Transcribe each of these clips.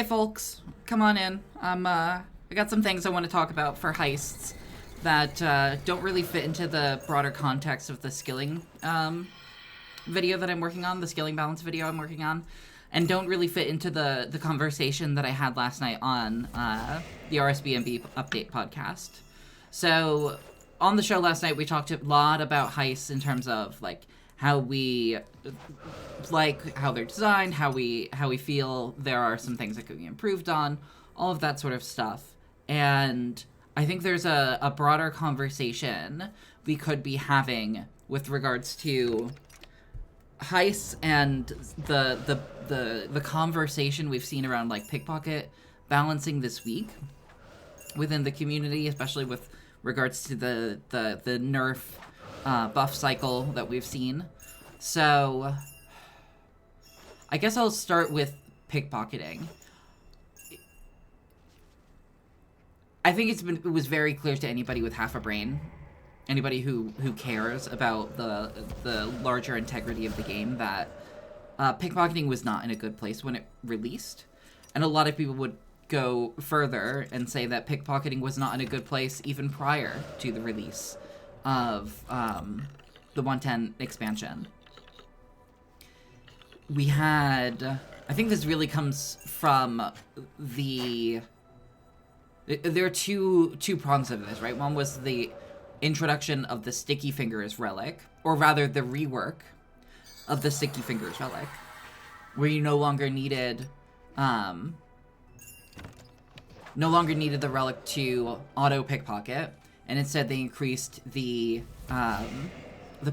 Hey folks, come on in. I got some things I want to talk about for heists that don't really fit into the broader context of the skilling video that I'm working on, the skilling balance video I'm working on, and don't really fit into the conversation that I had last night on the RSBNB update podcast. So on the show last night, we talked a lot about heists in terms of like how we like how they're designed, how we feel there are some things that could be improved on, all of that sort of stuff. And I think there's a broader conversation we could be having with regards to heists and the conversation we've seen around like pickpocket balancing this week within the community, especially with regards to the nerf buff cycle that we've seen. So I guess I'll start with pickpocketing. I think it was very clear to anybody with half a brain, anybody who cares about the larger integrity of the game, that pickpocketing was not in a good place when it released. And a lot of people would go further and say that pickpocketing was not in a good place even prior to the release of the 110 expansion. We had... I think this really comes from the... There are two prongs of this, right? One was the introduction of the Sticky Fingers relic, or rather the rework of the Sticky Fingers relic, where you no longer needed the relic to auto pickpocket, and instead they increased the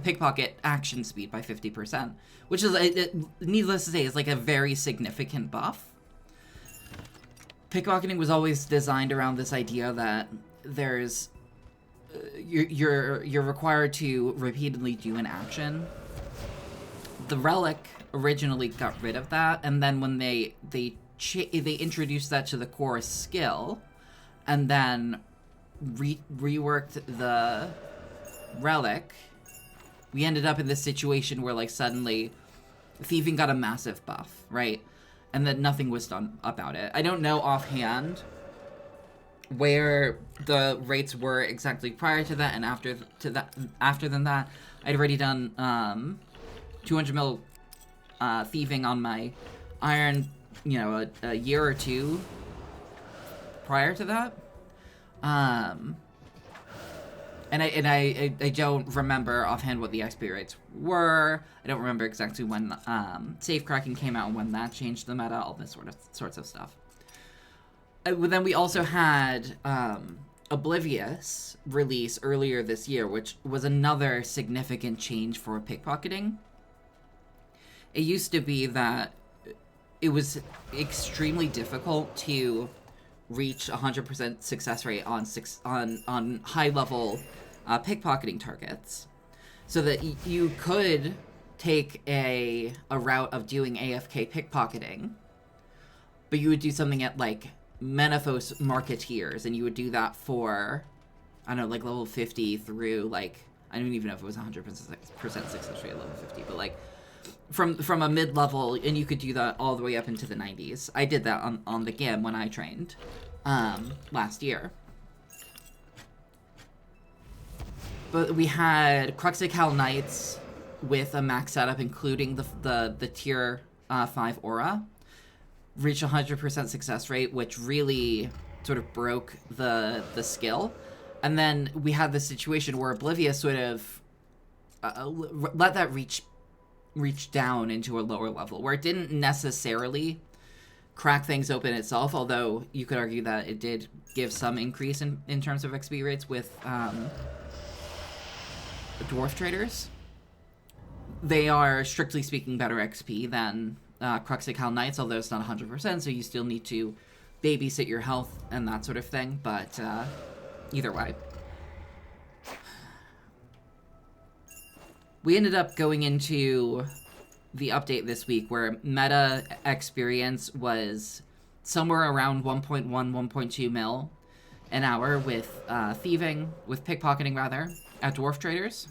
pickpocket action speed by 50%, which is, needless to say, is like a very significant buff. Pickpocketing was always designed around this idea that there's you're required to repeatedly do an action. The relic originally got rid of that, and then when they introduced that to the core skill, and then reworked the relic, we ended up in this situation where like suddenly thieving got a massive buff, right? And that nothing was done about it. I don't know offhand where the rates were exactly prior to that and after that. I'd already done 200 mil thieving on my iron, a year or two prior to that. And I don't remember offhand what the XP rates were. I don't remember exactly when safe cracking came out and when that changed the meta, all this sorts of stuff. Then we also had Oblivious release earlier this year, which was another significant change for pickpocketing. It used to be that it was extremely difficult to reach 100% success rate on high level pickpocketing targets, so that you could take a route of doing AFK pickpocketing, but you would do something at like Menaphos Marketeers, and you would do that for, I don't know, like level 50 through like, I don't even know if it was 100% success rate at level 50, but like from a mid-level, and you could do that all the way up into the 90s. I did that on the GIM when I trained last year. But we had Cruxical Knights with a max setup, including the tier 5 aura, reach 100% success rate, which really sort of broke the skill. And then we had the situation where Oblivious sort of let that reach down into a lower level, where it didn't necessarily crack things open itself, although you could argue that it did give some increase in terms of XP rates with dwarf traders. They are, strictly speaking, better XP than Cruxical Knights, although it's not 100%, so you still need to babysit your health and that sort of thing, but either way. We ended up going into the update this week where meta experience was somewhere around 1.1, 1.2 mil an hour with thieving, with pickpocketing rather, at dwarf traders,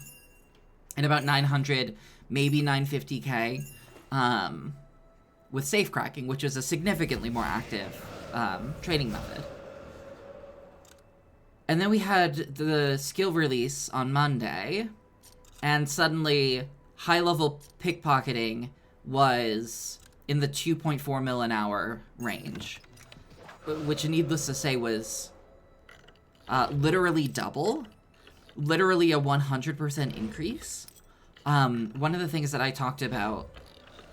and about 900, maybe 950k with safe cracking, which is a significantly more active training method. And then we had the skill release on Monday, and suddenly high-level pickpocketing was in the 2.4 mil an hour range, which, needless to say, was literally double, literally a 100% increase. One of the things that I talked about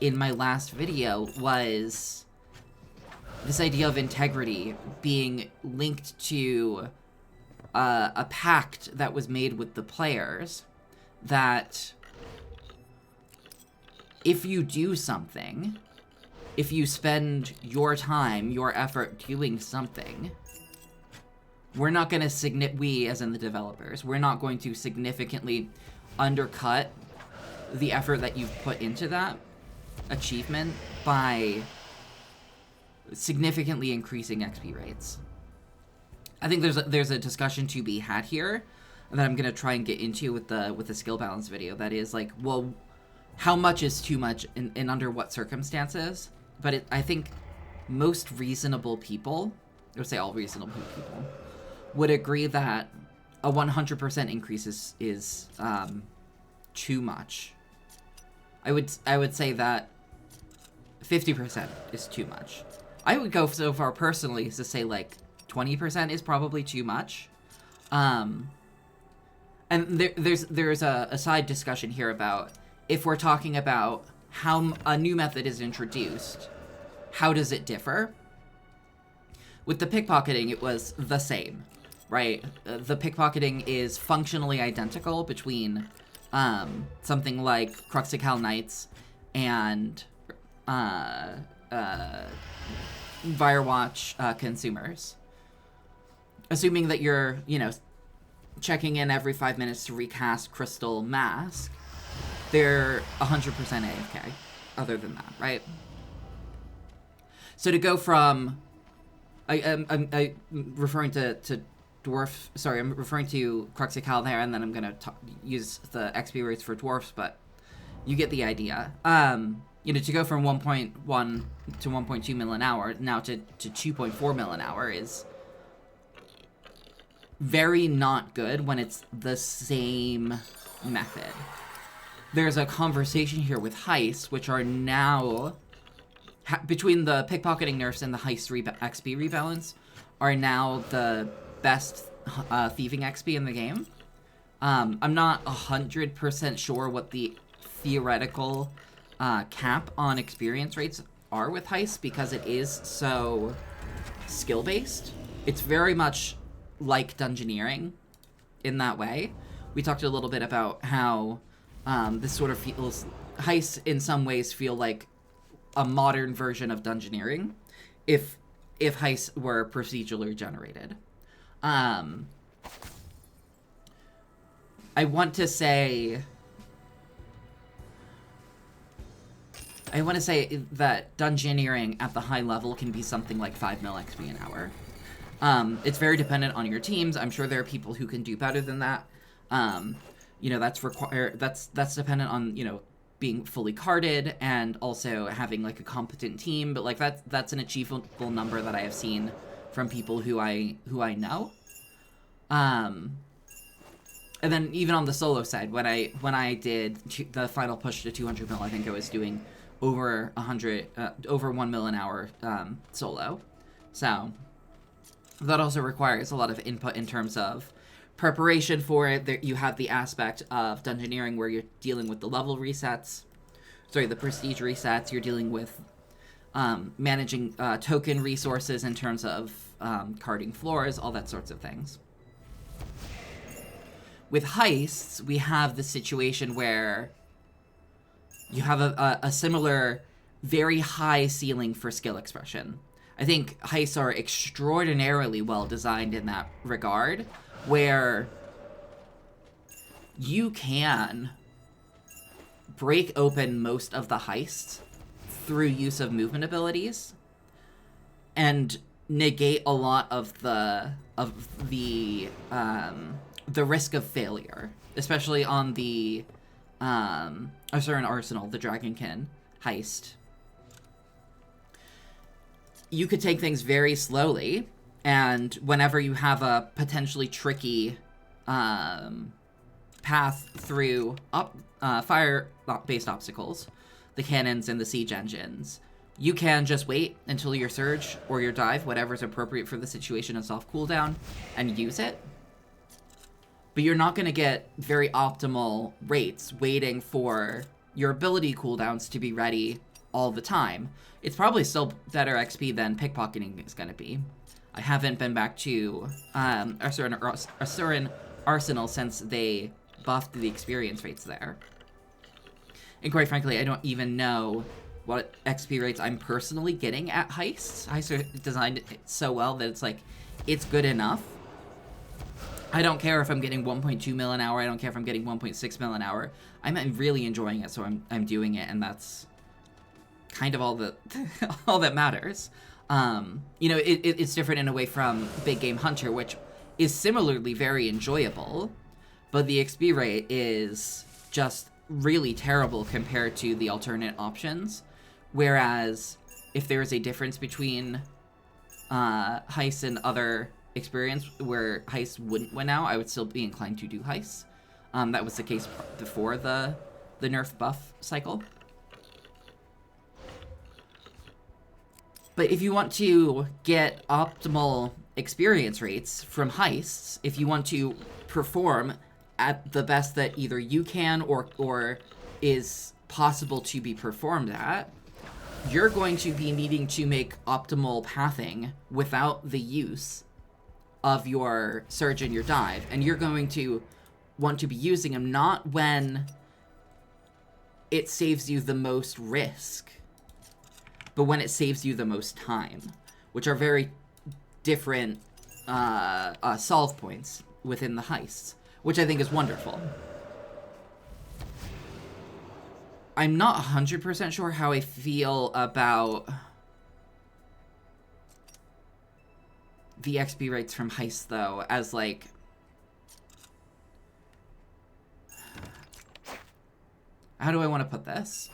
in my last video was this idea of integrity being linked to a pact that was made with the players, that if you do something, if you spend your time, your effort doing something, we're not going to we, as in the developers, we're not going to significantly undercut the effort that you've put into that achievement by significantly increasing XP rates. I think there's a discussion to be had here that I'm going to try and get into with the skill balance video. That is, like, well, how much is too much and under what circumstances? But I think most reasonable people, I would say all reasonable people, would agree that a 100% increase is too much. I would say that 50% is too much. I would go so far personally as to say, like, 20% is probably too much. And there's a side discussion here about, if we're talking about how a new method is introduced, how does it differ? With the pickpocketing, it was the same, right? The pickpocketing is functionally identical between something like Cruxical Knights and Firewatch consumers. Assuming that you're, checking in every 5 minutes to recast Crystal Mask, they're 100% AFK, other than that, right? So to go from... I'm referring to Dwarf... Sorry, I'm referring to Cruxical there, and then I'm going to use the XP rates for Dwarfs, but you get the idea. To go from 1.1 to 1.2 mil an hour, now to 2.4 mil an hour is very not good when it's the same method. There's a conversation here with heists, which are now, between the pickpocketing nerfs and the heist XP rebalance, are now the best thieving XP in the game. I'm not 100% sure what the theoretical cap on experience rates are with heists, because it is so skill-based. It's very much like dungeoneering in that way. We talked a little bit about how this sort of feels... Heists in some ways feel like a modern version of dungeoneering, if heists were procedurally generated. I want to say that dungeoneering at the high level can be something like 5 mil XP an hour. It's very dependent on your teams. I'm sure there are people who can do better than that. That's dependent on, being fully carded and also having, like, a competent team. But, like, that's an achievable number that I have seen from people who I know. And then even on the solo side, when I did the final push to 200 mil, I think I was doing over 1 mil an hour solo. So that also requires a lot of input in terms of preparation for it. You have the aspect of dungeoneering where you're dealing with the level resets, the prestige resets. You're dealing with managing token resources in terms of carding floors, all that sorts of things. With heists, we have the situation where you have a similar, very high ceiling for skill expression. I think heists are extraordinarily well designed in that regard, where you can break open most of the heists through use of movement abilities and negate a lot of the risk of failure, especially on the Arsenal, the Dragonkin heist. you could take things very slowly, and whenever you have a potentially tricky path through fire-based obstacles, the cannons and the siege engines, you can just wait until your surge or your dive, whatever's appropriate for the situation, is off cooldown, and use it. But you're not going to get very optimal rates waiting for your ability cooldowns to be ready all the time. It's probably still better XP than pickpocketing is going to be. I haven't been back to Asuran Arsenal since they buffed the experience rates there. And quite frankly, I don't even know what XP rates I'm personally getting at heists. Heists are designed so well that it's like, it's good enough. I don't care if I'm getting 1.2 mil an hour. I don't care if I'm getting 1.6 mil an hour. I'm really enjoying it, so I'm doing it, and that's kind of all that all that matters. You know, it's different in a way from Big Game Hunter, which is similarly very enjoyable, but the XP rate is just really terrible compared to the alternate options. Whereas if there is a difference between heists and other experience where heists wouldn't win out, I would still be inclined to do heists. That was the case before the nerf buff cycle. But if you want to get optimal experience rates from heists, if you want to perform at the best that either you can or is possible to be performed at, you're going to be needing to make optimal pathing without the use of your surge and your dive. And you're going to want to be using them not when it saves you the most risk, but when it saves you the most time, which are very different solve points within the heists, which I think is wonderful. I'm not 100% sure how I feel about the XP rates from heists, though, as, like, how do I want to put this?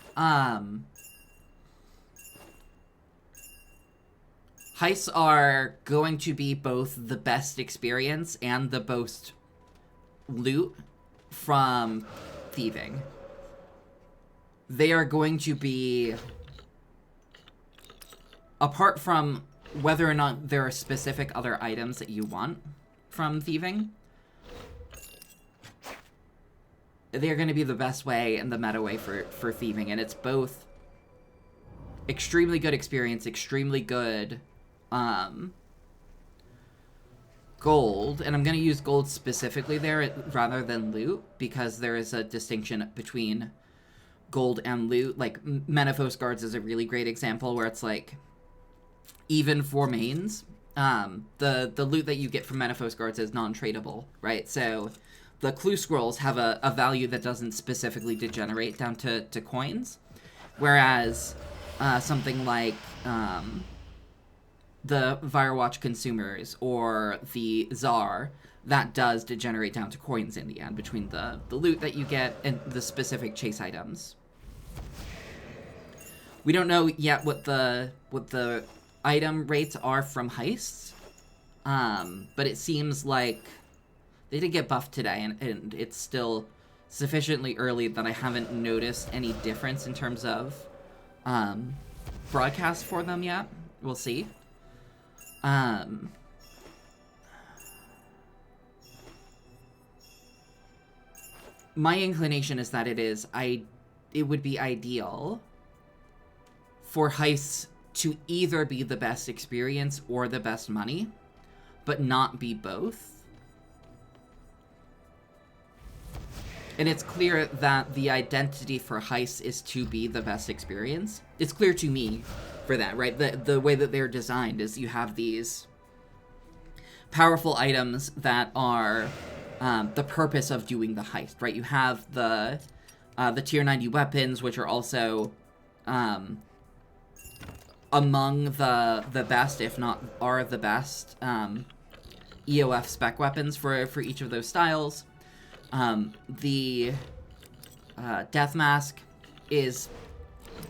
Heists are going to be both the best experience and the most loot from thieving. They are going to be, apart from whether or not there are specific other items that you want from thieving, they're going to be the best way and the meta way for thieving. And it's both extremely good experience, extremely good gold, and I'm going to use gold specifically there rather than loot, because there is a distinction between gold and loot. Like, Menaphos Guards is a really great example where it's like, even for mains, the loot that you get from Menaphos Guards is non-tradable, right? So the clue scrolls have a value that doesn't specifically degenerate down to coins, whereas something like the Firewatch consumers or the Czar, that does degenerate down to coins in the end between the loot that you get and the specific chase items. We don't know yet what the item rates are from heists, but it seems like they did get buffed today, and it's still sufficiently early that I haven't noticed any difference in terms of broadcast for them yet. We'll see. My inclination is that it would be ideal for heists to either be the best experience or the best money, but not be both. And it's clear that the identity for heists is to be the best experience. It's clear to me for that, right? The way that they're designed is you have these powerful items that are the purpose of doing the heist, right? You have the tier 90 weapons, which are also among the best, if not are the best, EOF spec weapons for each of those styles. The Death Mask is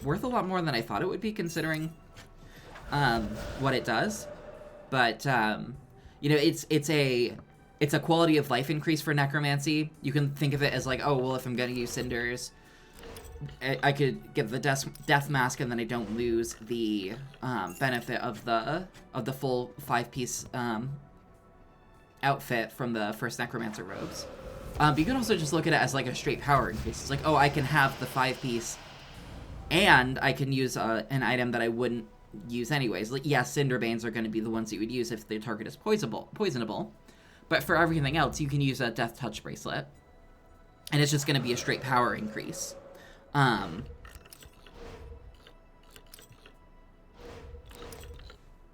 worth a lot more than I thought it would be, considering what it does, but you know, it's a quality of life increase for necromancy. You can think of it as like, oh well, if I'm gonna use cinders, I could get the death mask, and then I don't lose the benefit of the full 5-piece outfit from the first necromancer robes. But you can also just look at it as like a straight power increase. It's like, oh, I can have the 5-piece, and I can use an item that I wouldn't use anyways. Like, yes, Cinderbanes are going to be the ones that you would use if their target is poisonable. But for everything else, you can use a Death Touch bracelet, and it's just going to be a straight power increase.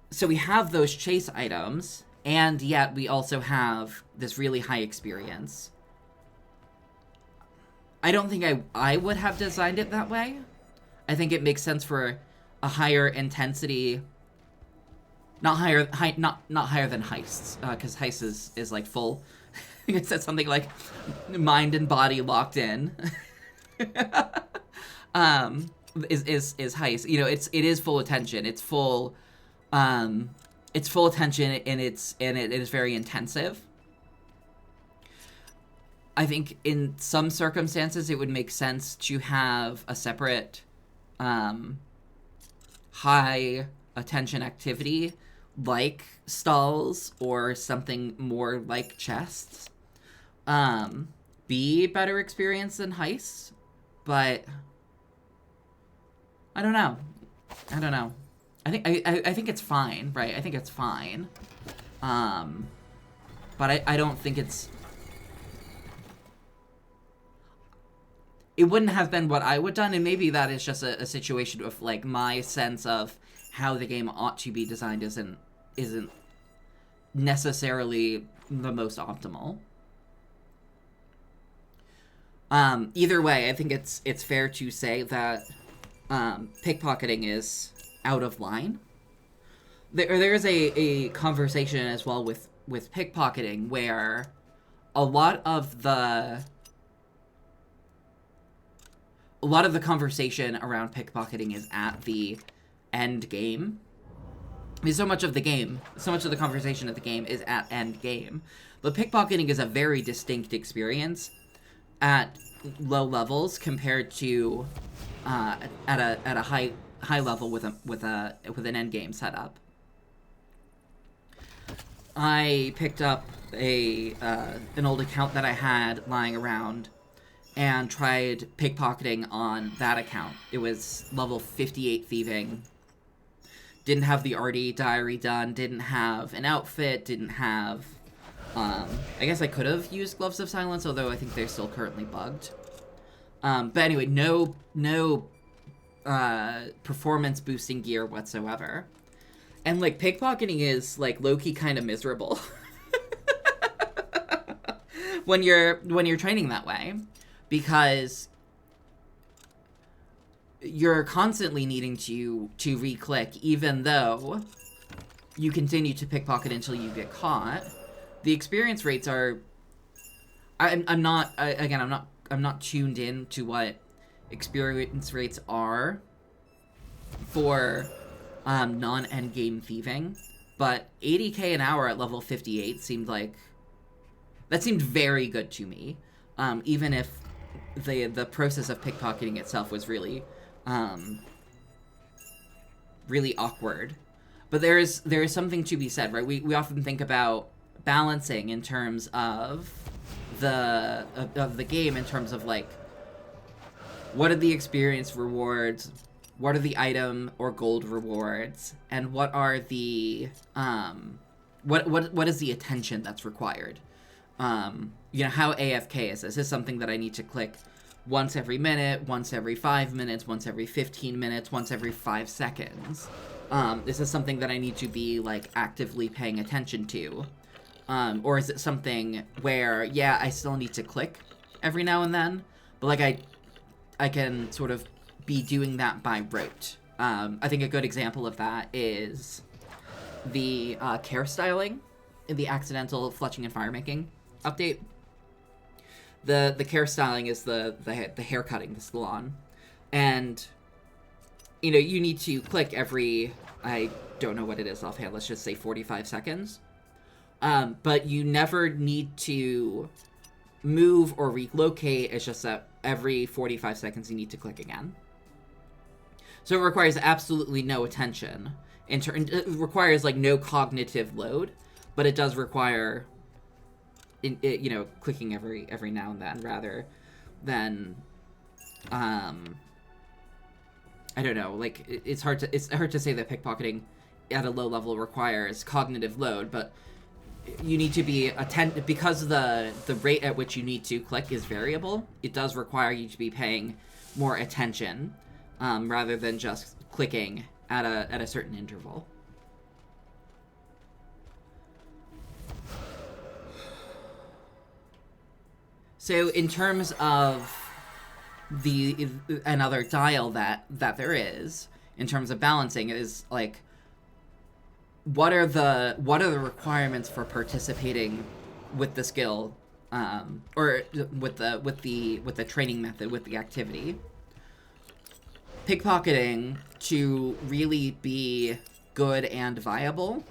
So we have those chase items, and yet we also have this really high experience. I don't think I would have designed it that way. I think it makes sense for a higher intensity, not higher than heists, because heists is like full. I think it said something like mind and body locked in. Is heist. You know, it is full attention. It's full attention, and it is very intensive. I think in some circumstances it would make sense to have a separate high attention activity like stalls or something more like chests. Be better experience than heists, but I don't know. I think it's fine, right? I think it's fine. But I don't think it wouldn't have been what I would done, and maybe that is just a situation of like my sense of how the game ought to be designed isn't necessarily the most optimal. Either way, I think it's fair to say that pickpocketing is out of line. There is a conversation as well with pickpocketing where a lot of the conversation around pickpocketing is at the end game. I mean, so much of the conversation of the game is at end game. But pickpocketing is a very distinct experience at low levels compared to at a high level with an end game setup. I picked up an old account that I had lying around and tried pickpocketing on that account. It was level 58 thieving. Didn't have the RD diary done, didn't have an outfit, didn't have... I guess I could have used Gloves of Silence, although I think they're still currently bugged. But anyway, no performance boosting gear whatsoever. And, like, pickpocketing is, like, low-key kind of miserable. when you're training that way. Because you're constantly needing to re-click, even though you continue to pickpocket until you get caught. The experience rates are... I'm not tuned in to what experience rates are for non-endgame thieving, but 80k an hour at level 58 seemed very good to me, even if the process of pickpocketing itself was really awkward. But there is something to be said, right? We often think about balancing in terms of the game, in terms of like, what are the experience rewards, what are the item or gold rewards, and what are the what is the attention that's required. You know, how AFK is this? Is this something that I need to click once every minute, once every 5 minutes, once every 15 minutes, once every 5 seconds? Is this something that I need to be, like, actively paying attention to? Or is it something where, yeah, I still need to click every now and then, but, like, I can sort of be doing that by rote. I think a good example of that is the care styling in the accidental fletching and fire making update. The care styling is the hair cutting, the salon, and you need to click every, I don't know what it is offhand, let's just say 45 seconds. But you never need to move or relocate. It's just that every 45 seconds you need to click again. So it requires absolutely no attention. It requires, like, no cognitive load, but it does require, clicking every now and then, rather than, I don't know, like, it's hard to say that pickpocketing at a low level requires cognitive load, but you need to be attentive, because the rate at which you need to click is variable. It does require you to be paying more attention, rather than just clicking at a certain interval. So in terms of another dial that there is, in terms of balancing, is like, what are the requirements for participating with the skill, or with the training method, with the activity? Pickpocketing, to really be good and viable,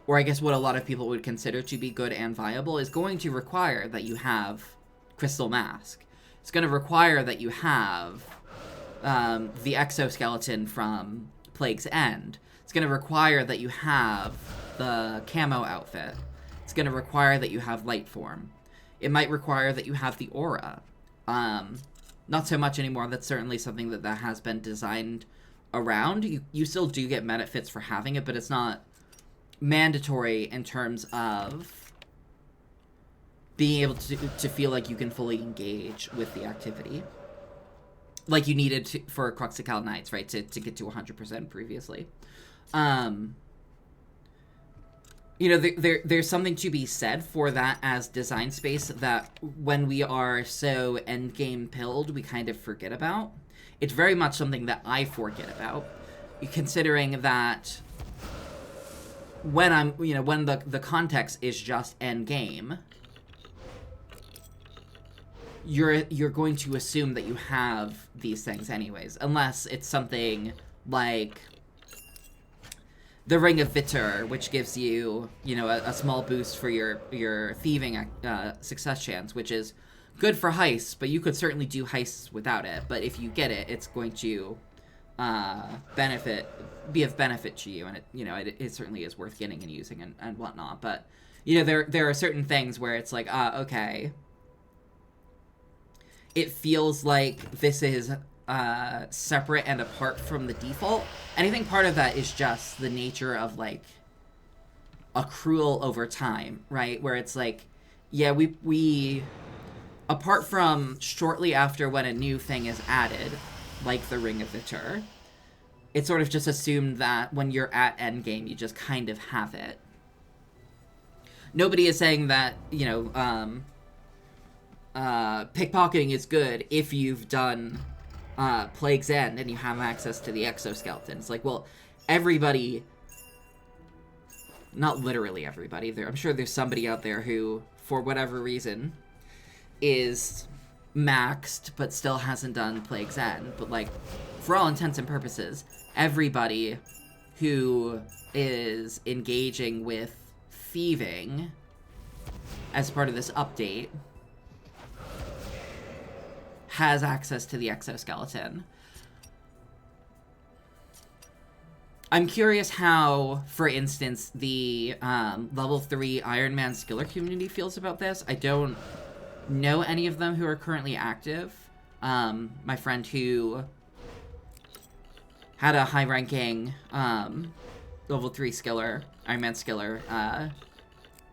or I guess what a lot of people would consider to be good and viable, is going to require that you have Crystal Mask. It's going to require that you have the exoskeleton from Plague's End. It's going to require that you have the camo outfit. It's going to require that you have light form. It might require that you have the aura. Not so much anymore. That's certainly something that has been designed around. You still do get benefits for having it, but it's not mandatory in terms of being able to feel like you can fully engage with the activity, like you needed for Cruxical Knights, right, to get to 100% previously. There's something to be said for that as design space, that when we are so endgame pilled, we kind of forget about. It's very much something that I forget about, considering that when when the context is just endgame, you're going to assume that you have these things anyways, unless it's something like the Ring of Vitor, which gives you, a small boost for your thieving success chance, which is good for heists, but you could certainly do heists without it. But if you get it, it's going to be of benefit to you, and it certainly is worth getting and using and whatnot. But there are certain things where it's like, okay, it feels like this is separate and apart from the default. And I think part of that is just the nature of, like, accrual over time, right? Where it's like, yeah, we apart from shortly after when a new thing is added, like the Ring of Vitor, it's sort of just assumed that when you're at endgame, you just kind of have it. Nobody is saying that, pickpocketing is good if you've done Plague's End and you have access to the exoskeleton. It's like, well, everybody, not literally everybody, I'm sure there's somebody out there who, for whatever reason, is maxed but still hasn't done Plague's End. But, like, for all intents and purposes, everybody who is engaging with thieving as part of this update has access to the exoskeleton. I'm curious how, for instance, the level 3 Iron Man skiller community feels about this. I don't know any of them who are currently active. My friend who had a high-ranking level 3 skiller, Iron Man skiller,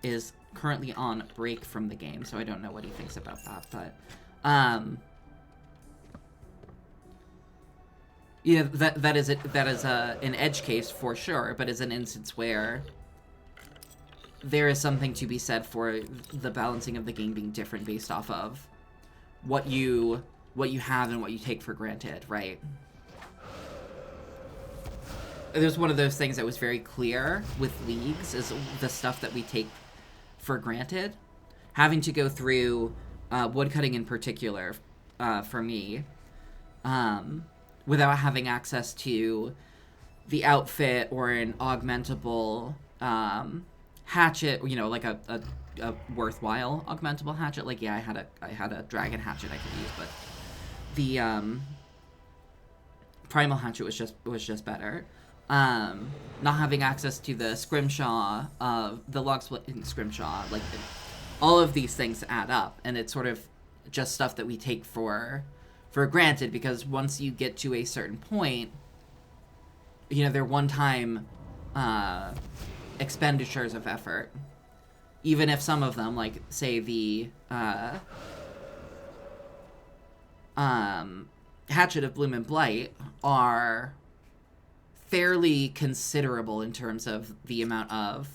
is currently on break from the game, so I don't know what he thinks about that, but that is an edge case for sure, but is an instance where there is something to be said for the balancing of the game being different based off of what you have and what you take for granted, right? There's one of those things that was very clear with leagues, is the stuff that we take for granted. Having to go through woodcutting in particular, for me, without having access to the outfit or an augmentable hatchet, you know, like a worthwhile augmentable hatchet. Like, yeah, I had a dragon hatchet I could use, but the primal hatchet was just better. Not having access to the scrimshaw, the log splitting scrimshaw, like all of these things add up, and it's sort of just stuff that we take for granted, because once you get to a certain point, you know, they're one-time expenditures of effort. Even if some of them, like, say, the Hatchet of Bloom and Blight are fairly considerable in terms of the amount of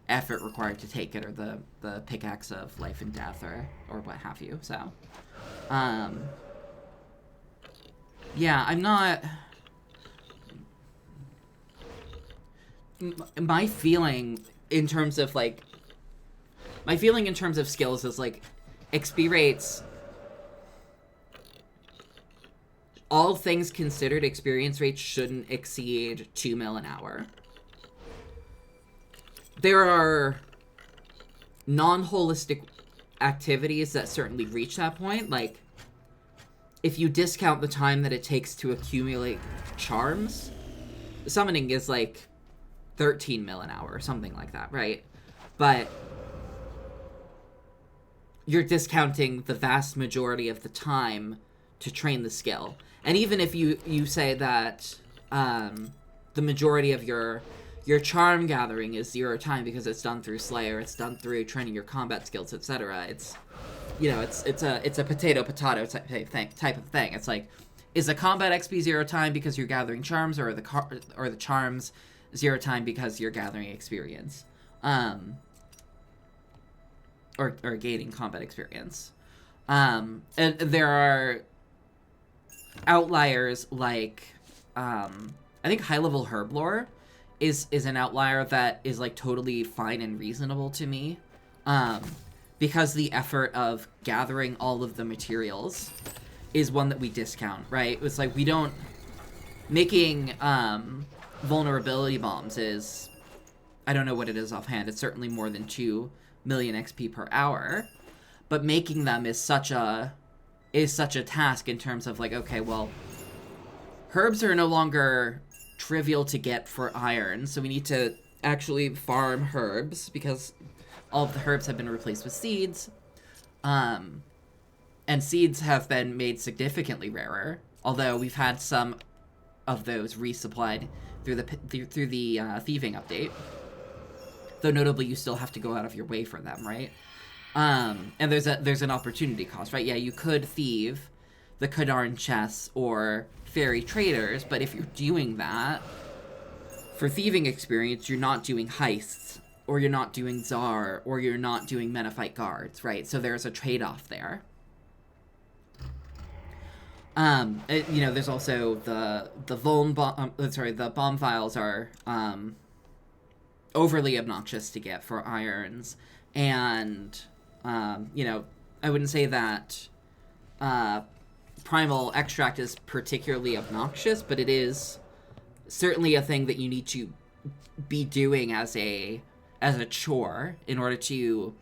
effort required to take it, or the pickaxe of life and death, or what have you. So, yeah, I'm not... My feeling in terms of, like... My feeling in terms of skills is, like, XP rates... All things considered, experience rates shouldn't exceed 2 mil an hour. There are non-holistic activities that certainly reach that point. Like, if you discount the time that it takes to accumulate charms, summoning is like 13 mil an hour or something like that, right? But you're discounting the vast majority of the time to train the skill. And even if you say that the majority of your charm gathering is 0 time because it's done through Slayer, it's done through training your combat skills, etc. It's, you know, it's a potato type of thing. It's like, is the combat XP 0 time because you're gathering charms, or the charms 0 time because you're gathering experience, or gaining combat experience. And there are outliers like, I think high level herb lore is an outlier that is like totally fine and reasonable to me, because the effort of gathering all of the materials is one that we discount, right? It's like, we don't... Making vulnerability bombs is... I don't know what it is offhand. It's certainly more than 2 million XP per hour. But making them is such a task in terms of, like, okay, well, herbs are no longer trivial to get for iron, so we need to actually farm herbs, because all of the herbs have been replaced with seeds. And seeds have been made significantly rarer, although we've had some of those resupplied through the thieving update. Though notably, you still have to go out of your way for them, right? And there's an opportunity cost, right? Yeah, you could thieve the Kadarn chests or fairy traders, but if you're doing that for thieving experience, you're not doing heists, or you're not doing Tsar, or you're not doing Menophyte guards, right? So there's a trade-off there. You know, there's also the bomb files are overly obnoxious to get for irons, and you know, I wouldn't say that primal extract is particularly obnoxious, but it is certainly a thing that you need to be doing as a chore in order to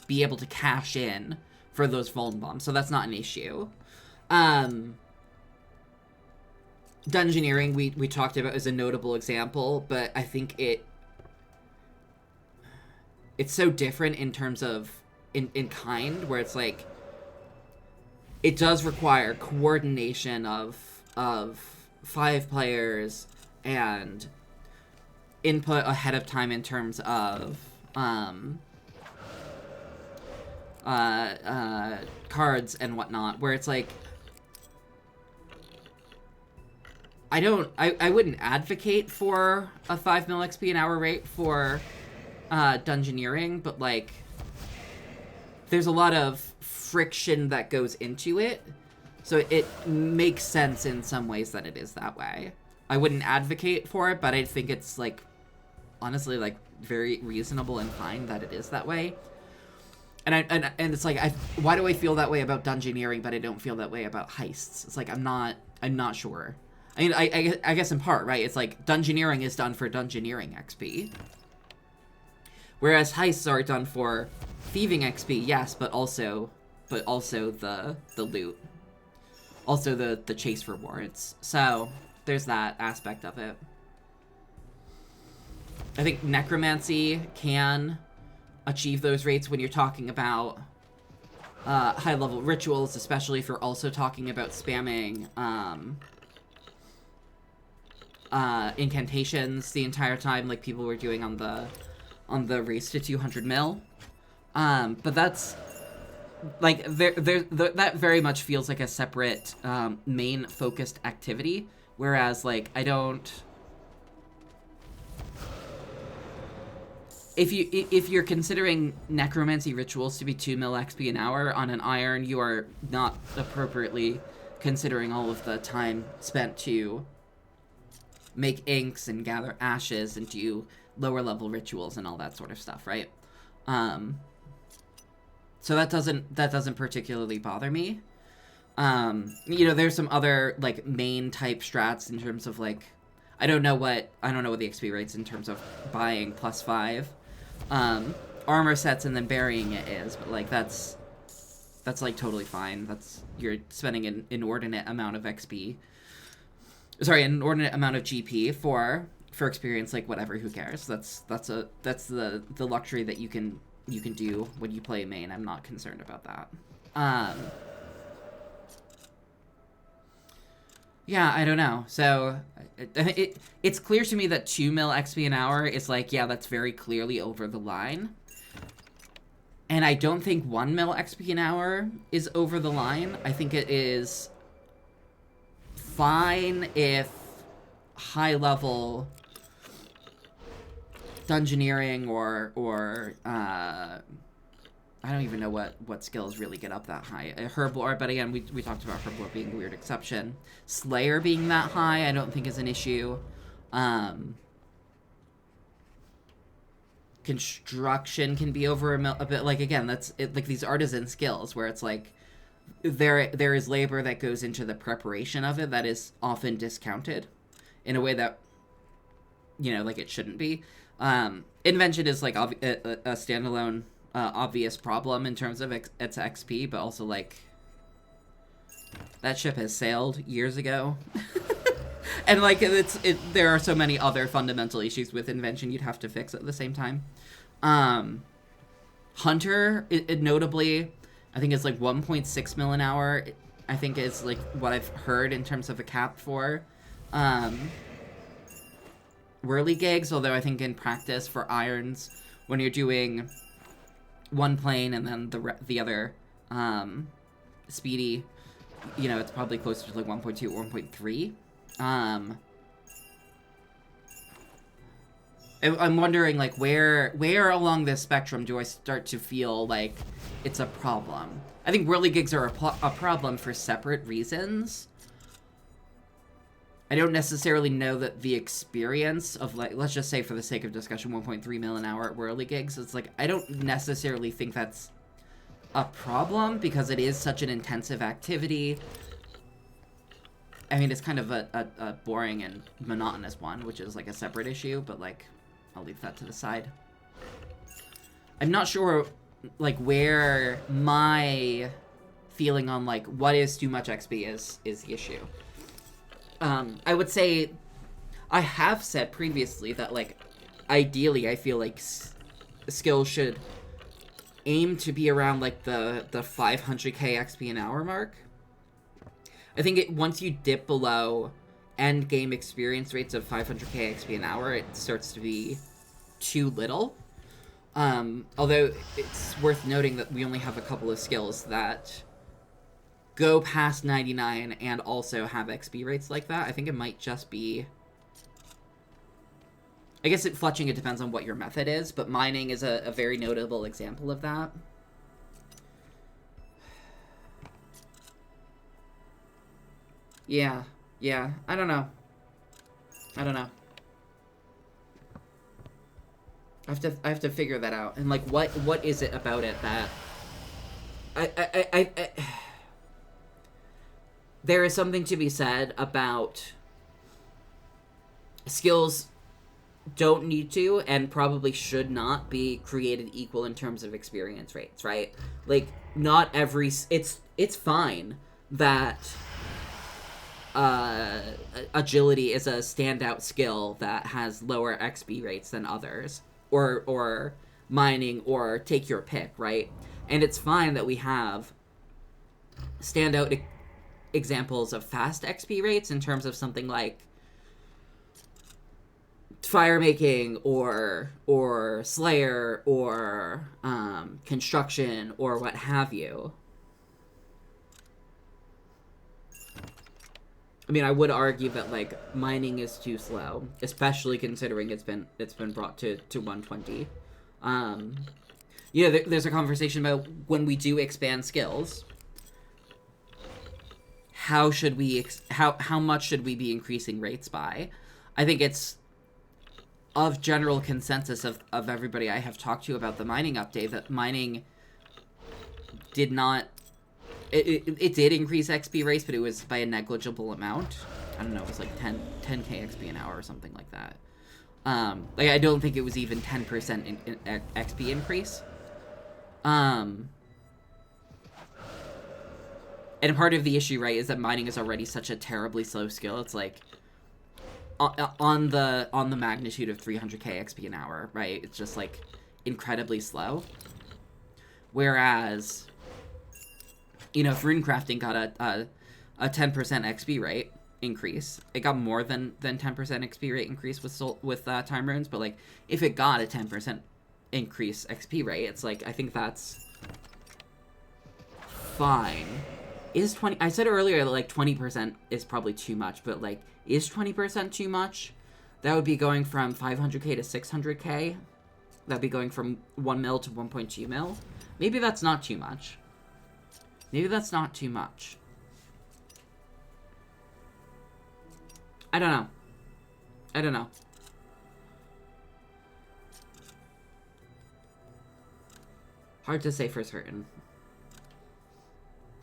be able to cash in for those vuln bombs. So that's not an issue. Dungeoneering we talked about as a notable example, but I think it's so different in terms of in kind, where it's like, it does require coordination of 5 players and input ahead of time in terms of cards and whatnot, where it's like, I wouldn't advocate for a 5 mil XP an hour rate for dungeoneering, but like, there's a lot of friction that goes into it, so it makes sense in some ways that it is that way. I wouldn't advocate for it, but I think it's, like, honestly, like, very reasonable and fine that it is that way. And it's like, why do I feel that way about dungeoneering, but I don't feel that way about heists? It's like, I'm not sure. I mean, I guess in part, right? It's like dungeoneering is done for dungeoneering XP. Whereas heists are done for thieving XP, yes, but also the loot. Also the chase rewards. So there's that aspect of it. I think necromancy can achieve those rates when you're talking about high-level rituals, especially if you're also talking about spamming incantations the entire time, like people were doing on the race to 200 mil. But that's like that very much feels like a separate main focused activity, whereas like I don't. If you're considering necromancy rituals to be 2 mil XP an hour on an iron, you are not appropriately considering all of the time spent to make inks and gather ashes and do lower level rituals and all that sort of stuff, right? So that doesn't particularly bother me. You know, there's some other like main type strats in terms of like I don't know what the XP rates in terms of buying +5 armor sets and then burying it is, but like that's like totally fine. You're spending an inordinate amount of XP. Sorry, an inordinate amount of GP for experience, like whatever, who cares? That's the luxury that you can do when you play main. I'm not concerned about that. Yeah, I don't know. So it's clear to me that 2 mil XP an hour is like, yeah, that's very clearly over the line. And I don't think 1 mil XP an hour is over the line. I think it is fine if high level dungeoneering or I don't even know what skills really get up that high. Herblore, but again, we talked about Herblore being a weird exception. Slayer being that high, I don't think is an issue. Construction can be over a bit. Like, again, that's it, like these artisan skills where it's like there is labor that goes into the preparation of it that is often discounted in a way that, you know, like it shouldn't be. Invention is like a standalone obvious problem in terms of its XP, but also like that ship has sailed years ago. And like there are so many other fundamental issues with invention you'd have to fix at the same time. Hunter, it notably, I think it's like 1.6 mil an hour. I think is like what I've heard in terms of a cap for whirly gigs, although I think in practice for irons, when you're doing one plane and then the other speedy, you know, it's probably closer to like 1.2 or 1.3. I'm wondering like where along this spectrum do I start to feel like it's a problem? I think whirly gigs are a problem for separate reasons. I don't necessarily know that the experience of, like, let's just say for the sake of discussion, 1.3 mil an hour at whirly gigs, it's like, I don't necessarily think that's a problem because it is such an intensive activity. I mean, it's kind of a boring and monotonous one, which is like a separate issue, but like, I'll leave that to the side. I'm not sure, like, where my feeling on, like, what is too much XP is the issue. I would say, I have said previously that, like, ideally I feel like skills should aim to be around, like, the 500k XP an hour mark. I think once you dip below end game experience rates of 500k XP an hour, it starts to be too little. Although it's worth noting that we only have a couple of skills that go past 99 and also have XP rates like that. I think it might just be... I guess fletching, it depends on what your method is, but mining is a very notable example of that. Yeah, I don't know. I have to figure that out. And like, what is it about it that I there is something to be said about skills don't need to and probably should not be created equal in terms of experience rates, right? Like, not every... It's fine that agility is a standout skill that has lower XP rates than others, or mining, or take your pick, right? And it's fine that we have standout examples of fast XP rates in terms of something like fire making or Slayer or construction or what have you. I mean, I would argue that like mining is too slow, especially considering it's been brought to 120. There's a conversation about when we do expand skills. How should we how much should we be increasing rates by? I think it's of general consensus of everybody I have talked to about the mining update that mining did not... It did increase XP rates, but it was by a negligible amount. I don't know, it was like 10k XP an hour or something like that. I don't think it was even 10% in XP increase. And part of the issue, right, is that mining is already such a terribly slow skill. It's like on the magnitude of 300k XP an hour, right? It's just like incredibly slow. Whereas, if runecrafting got a 10% XP rate increase, it got more than 10% XP rate increase with time runes, but like if it got a 10% increase XP rate, it's like, I think that's fine. Is 20... I said earlier that, like, 20% is probably too much, but, like, is 20% too much? That would be going from 500k to 600k. That'd be going from 1 mil to 1.2 mil. Maybe that's not too much. Maybe that's not too much. I don't know. I don't know. Hard to say for certain.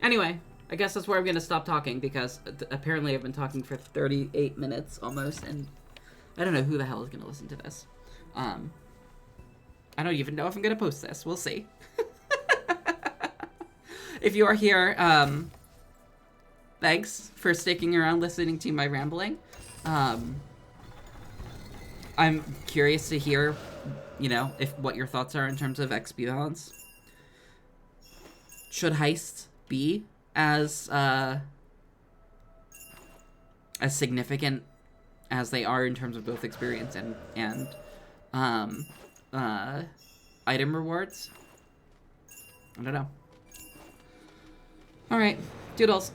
Anyway, I guess that's where I'm going to stop talking, because apparently I've been talking for 38 minutes almost, and I don't know who the hell is going to listen to this. I don't even know if I'm going to post this. We'll see. If you are here, thanks for sticking around listening to my rambling. I'm curious to hear, what your thoughts are in terms of XP balance. Should heists be as significant as they are in terms of both experience and item rewards? I don't know. All right, doodles.